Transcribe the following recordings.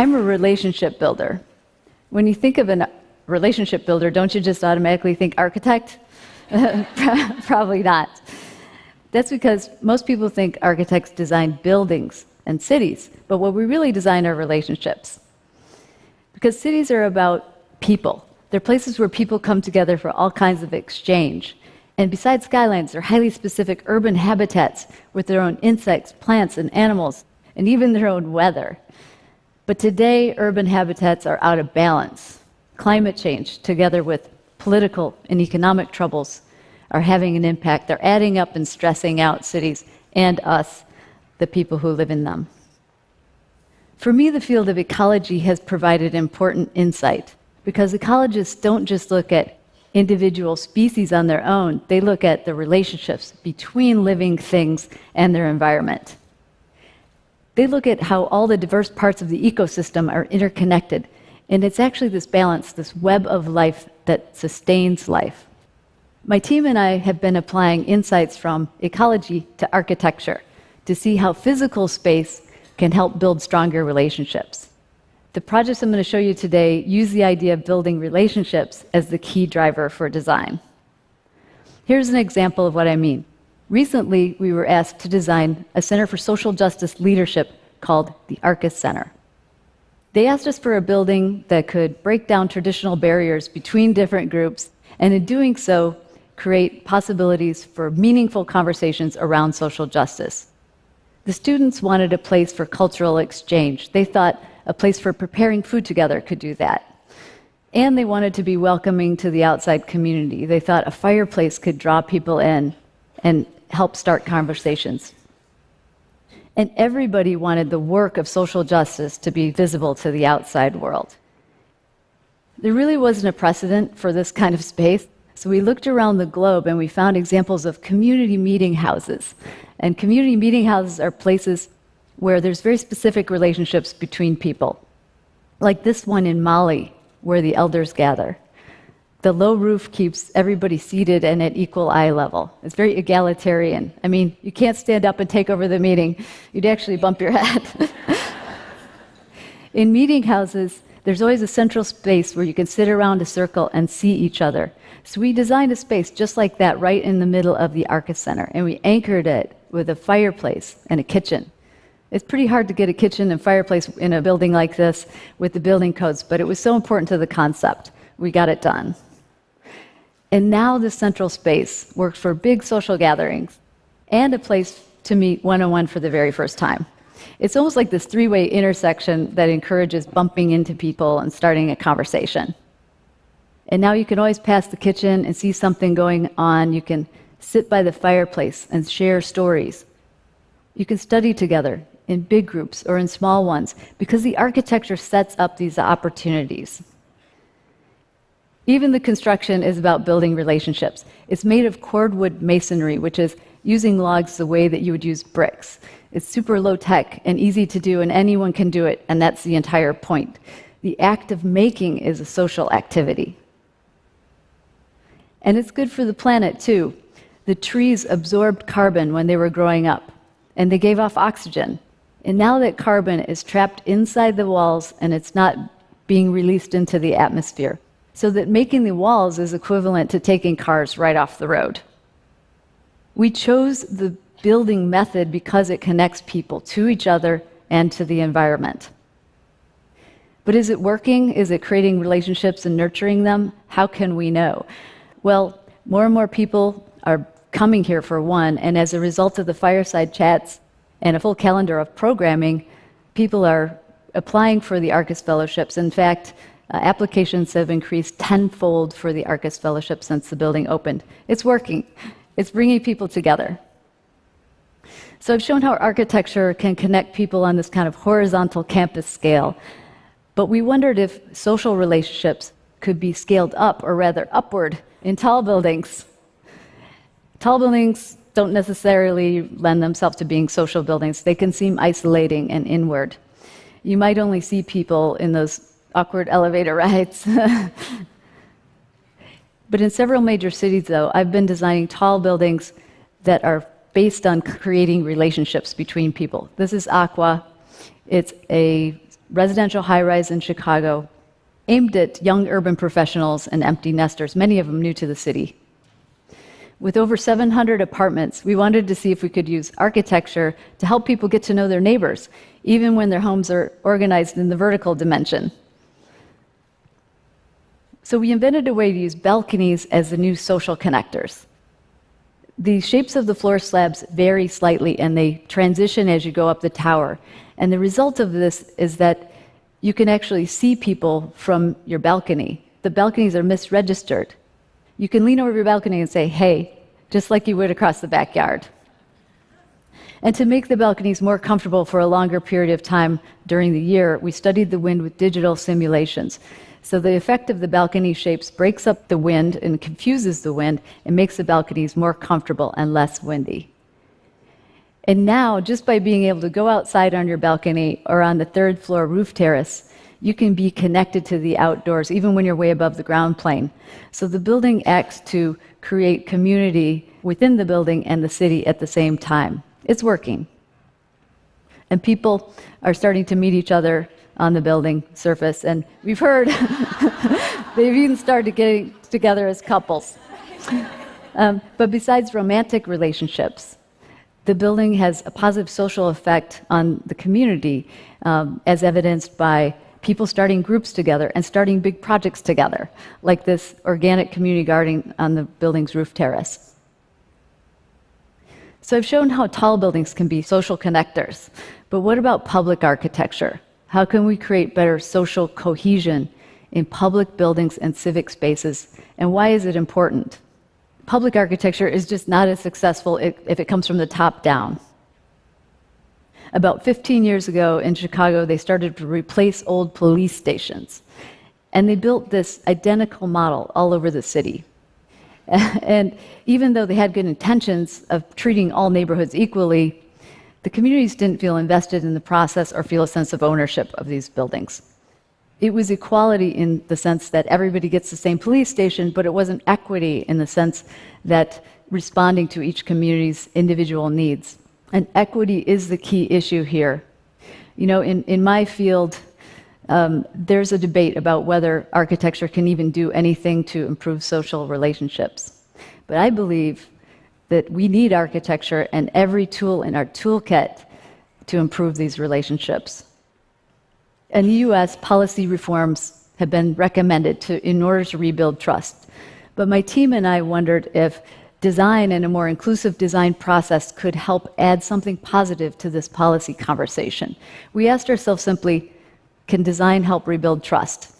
I'm a relationship builder. When you think of a relationship builder, don't you just automatically think architect? Probably not. That's because most people think architects design buildings and cities, but what we really design are relationships. Because cities are about people. They're places where people come together for all kinds of exchange. And besides skylines, they're highly specific urban habitats with their own insects, plants, and animals, and even their own weather. But today, urban habitats are out of balance. Climate change, together with political and economic troubles, are having an impact. They're adding up and stressing out cities and us, the people who live in them. For me, the field of ecology has provided important insight, because ecologists don't just look at individual species on their own, they look at the relationships between living things and their environment. They look at how all the diverse parts of the ecosystem are interconnected, and it's actually this balance, this web of life that sustains life. My team and I have been applying insights from ecology to architecture to see how physical space can help build stronger relationships. The projects I'm going to show you today use the idea of building relationships as the key driver for design. Here's an example of what I mean. Recently, we were asked to design a center for social justice leadership called the Arcus Center. They asked us for a building that could break down traditional barriers between different groups, and in doing so, create possibilities for meaningful conversations around social justice. The students wanted a place for cultural exchange. They thought a place for preparing food together could do that. And they wanted to be welcoming to the outside community. They thought a fireplace could draw people in and help start conversations. And everybody wanted the work of social justice to be visible to the outside world. There really wasn't a precedent for this kind of space, so we looked around the globe and we found examples of community meeting houses. And community meeting houses are places where there's very specific relationships between people, like this one in Mali, where the elders gather. The low roof keeps everybody seated and at equal eye level. It's very egalitarian. I mean, you can't stand up and take over the meeting. You'd actually bump your head. In meeting houses, there's always a central space where you can sit around a circle and see each other. So we designed a space just like that right in the middle of the Arcus Center, and we anchored it with a fireplace and a kitchen. It's pretty hard to get a kitchen and fireplace in a building like this with the building codes, but it was so important to the concept. We got it done. And now this central space works for big social gatherings and a place to meet one-on-one for the very first time. It's almost like this three-way intersection that encourages bumping into people and starting a conversation. And now you can always pass the kitchen and see something going on. You can sit by the fireplace and share stories. You can study together in big groups or in small ones because the architecture sets up these opportunities. Even the construction is about building relationships. It's made of cordwood masonry, which is using logs the way that you would use bricks. It's super low tech and easy to do, and anyone can do it, and that's the entire point. The act of making is a social activity. And it's good for the planet, too. The trees absorbed carbon when they were growing up, and they gave off oxygen. And now that carbon is trapped inside the walls and it's not being released into the atmosphere, so that making the walls is equivalent to taking cars right off the road. We chose the building method because it connects people to each other and to the environment. But is it working? Is it creating relationships and nurturing them? How can we know? Well, more and more people are coming here for one, and as a result of the fireside chats and a full calendar of programming, people are applying for the Arcus Fellowships. In fact, applications have increased tenfold for the Arcus Fellowship since the building opened. It's working. It's bringing people together. So I've shown how architecture can connect people on this kind of horizontal campus scale, but we wondered if social relationships could be scaled up, or rather upward, in tall buildings. Tall buildings don't necessarily lend themselves to being social buildings. They can seem isolating and inward. You might only see people in those awkward elevator rides. But in several major cities, though, I've been designing tall buildings that are based on creating relationships between people. This is Aqua. It's a residential high-rise in Chicago, aimed at young urban professionals and empty nesters, many of them new to the city. With over 700 apartments, we wanted to see if we could use architecture to help people get to know their neighbors, even when their homes are organized in the vertical dimension. So we invented a way to use balconies as the new social connectors. The shapes of the floor slabs vary slightly, and they transition as you go up the tower. And the result of this is that you can actually see people from your balcony. The balconies are misregistered. You can lean over your balcony and say, "Hey," just like you would across the backyard. And to make the balconies more comfortable for a longer period of time during the year, we studied the wind with digital simulations. So the effect of the balcony shapes breaks up the wind and confuses the wind and makes the balconies more comfortable and less windy. And now, just by being able to go outside on your balcony or on the third floor roof terrace, you can be connected to the outdoors, even when you're way above the ground plane. So the building acts to create community within the building and the city at the same time. It's working. And people are starting to meet each other on the building surface, and we've heard they've even started getting together as couples. But besides romantic relationships, the building has a positive social effect on the community, as evidenced by people starting groups together and starting big projects together, like this organic community garden on the building's roof terrace. So I've shown how tall buildings can be social connectors, but what about public architecture? How can we create better social cohesion in public buildings and civic spaces, and why is it important? Public architecture is just not as successful if it comes from the top down. About 15 years ago in Chicago, they started to replace old police stations. And they built this identical model all over the city. And even though they had good intentions of treating all neighborhoods equally, the communities didn't feel invested in the process or feel a sense of ownership of these buildings. It was equality in the sense that everybody gets the same police station, but it wasn't equity in the sense that responding to each community's individual needs. And equity is the key issue here. You know, in my field, there's a debate about whether architecture can even do anything to improve social relationships. But I believe that we need architecture and every tool in our toolkit to improve these relationships. In the US, policy reforms have been recommended in order to rebuild trust. But my team and I wondered if design and a more inclusive design process could help add something positive to this policy conversation. We asked ourselves simply, can design help rebuild trust?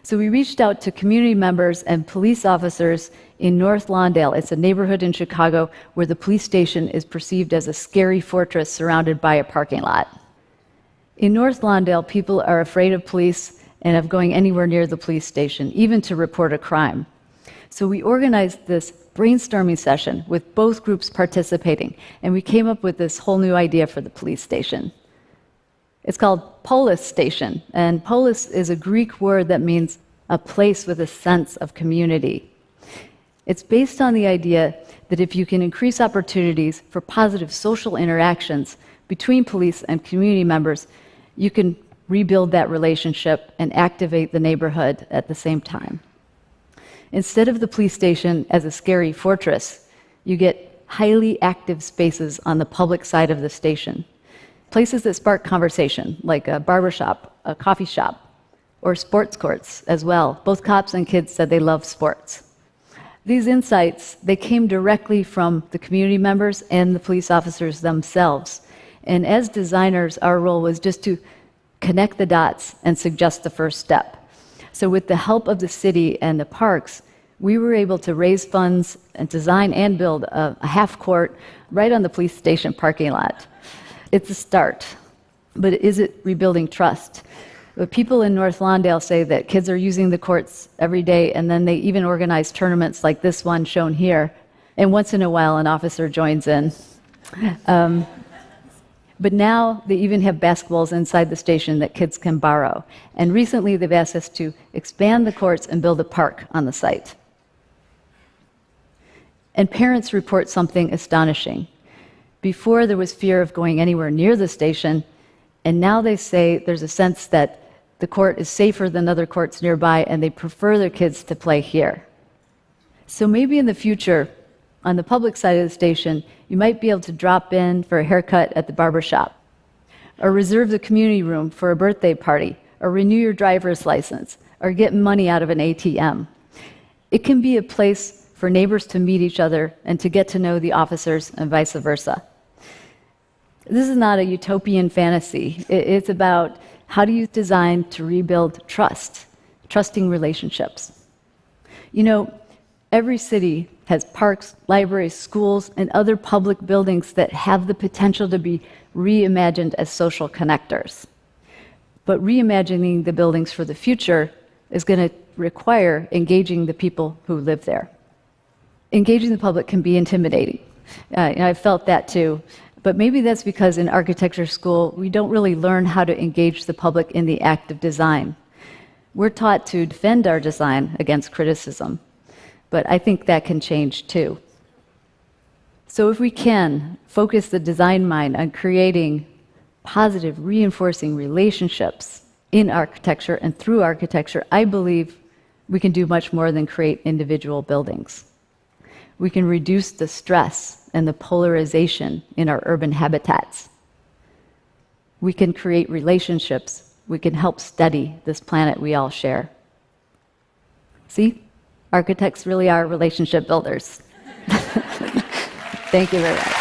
So we reached out to community members and police officers in North Lawndale. It's a neighborhood in Chicago where the police station is perceived as a scary fortress surrounded by a parking lot. In North Lawndale, people are afraid of police and of going anywhere near the police station, even to report a crime. So we organized this brainstorming session with both groups participating, and we came up with this whole new idea for the police station. It's called polis station, and polis is a Greek word that means a place with a sense of community. It's based on the idea that if you can increase opportunities for positive social interactions between police and community members, you can rebuild that relationship and activate the neighborhood at the same time. Instead of the police station as a scary fortress, you get highly active spaces on the public side of the station. Places that spark conversation, like a barbershop, a coffee shop, or sports courts as well. Both cops and kids said they love sports. These insights, they came directly from the community members and the police officers themselves. And as designers, our role was just to connect the dots and suggest the first step. So with the help of the city and the parks, we were able to raise funds and design and build a half court right on the police station parking lot. It's a start, but is it rebuilding trust? But people in North Lawndale say that kids are using the courts every day, and then they even organize tournaments like this one shown here, and once in a while an officer joins in. But now they even have basketballs inside the station that kids can borrow. And recently they've asked us to expand the courts and build a park on the site. And parents report something astonishing. Before, there was fear of going anywhere near the station, And now they say there's a sense that the court is safer than other courts nearby, and they prefer their kids to play here. So maybe in the future, on the public side of the station, you might be able to drop in for a haircut at the barber shop, or reserve the community room for a birthday party, or renew your driver's license, or get money out of an ATM. It can be a place for neighbors to meet each other and to get to know the officers and vice versa. This is not a utopian fantasy. It's about how do you design to rebuild trust, trusting relationships. You know, every city has parks, libraries, schools, and other public buildings that have the potential to be reimagined as social connectors. But reimagining the buildings for the future is going to require engaging the people who live there. Engaging the public can be intimidating. I've felt that too. But maybe that's because in architecture school, we don't really learn how to engage the public in the act of design. We're taught to defend our design against criticism. But I think that can change too. So if we can focus the design mind on creating positive, reinforcing relationships in architecture and through architecture, I believe we can do much more than create individual buildings. We can reduce the stress and the polarization in our urban habitats. We can create relationships. We can help steady this planet we all share. See? Architects really are relationship builders. Thank you very much.